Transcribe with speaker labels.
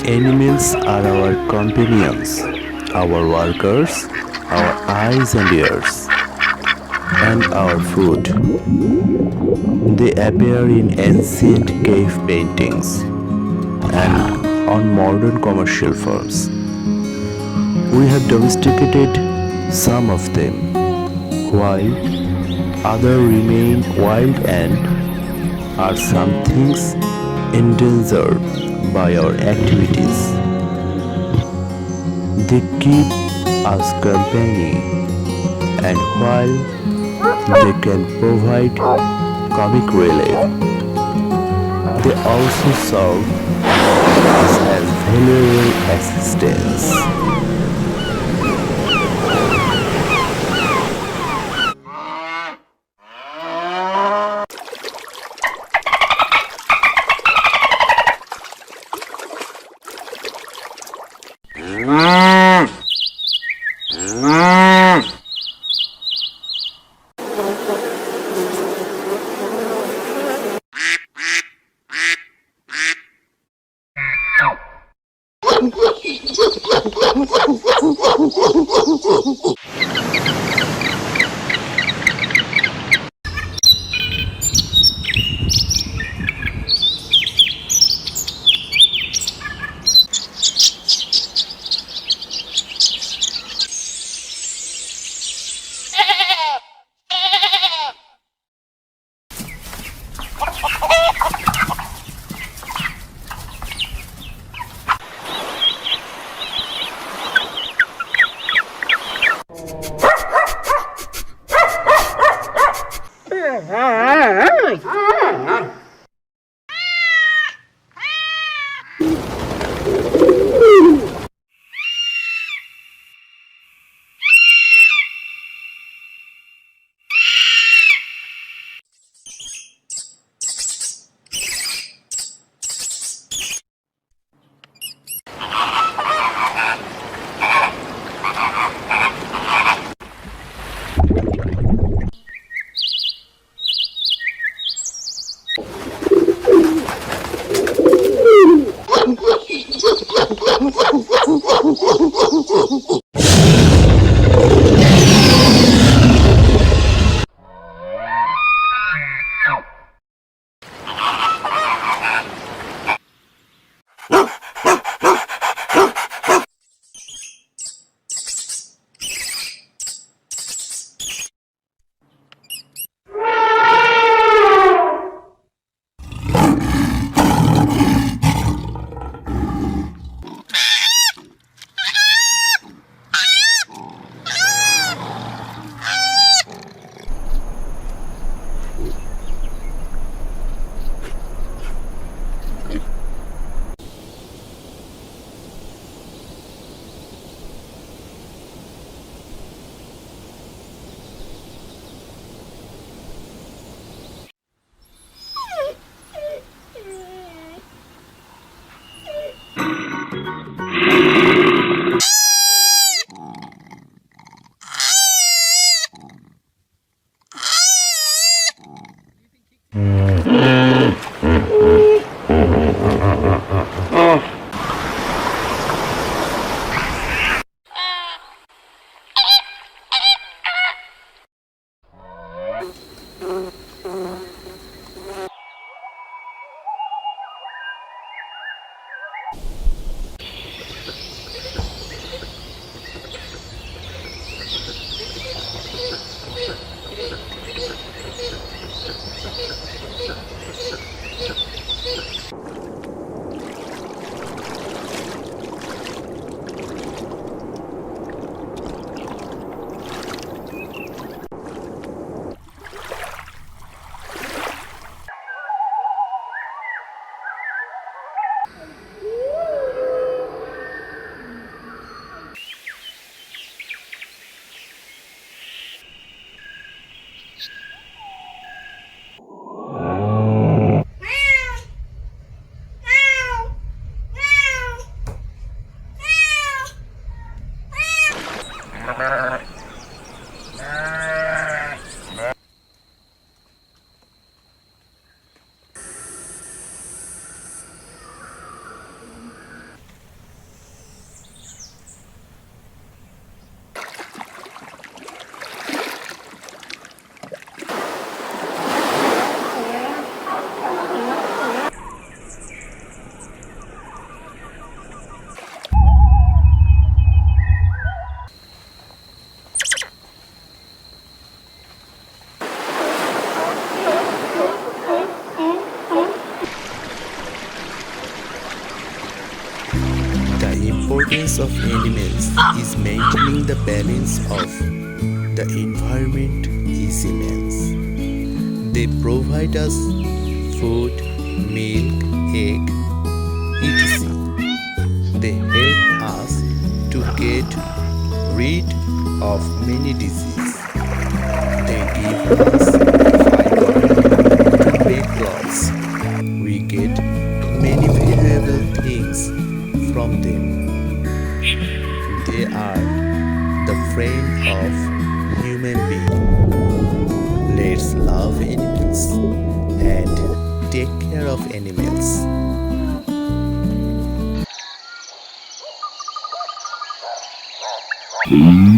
Speaker 1: Animals are our companions, our workers, our eyes and ears, and our food. They appear in ancient cave paintings and on modern commercial films. We have domesticated some of them, while others remain wild and are some things endangered by our activities. They keep us company, and while they can provide comic relief, they also serve us as valuable assistants. The importance of animals is maintaining the balance of the environment is immense. They provide us food, milk, egg, etc. They help us to get rid of many diseases. They give us fiber to make clothes. We get many valuable things from them. They are the friend of human being. Let's love animals and take care of animals.
Speaker 2: Mm-hmm.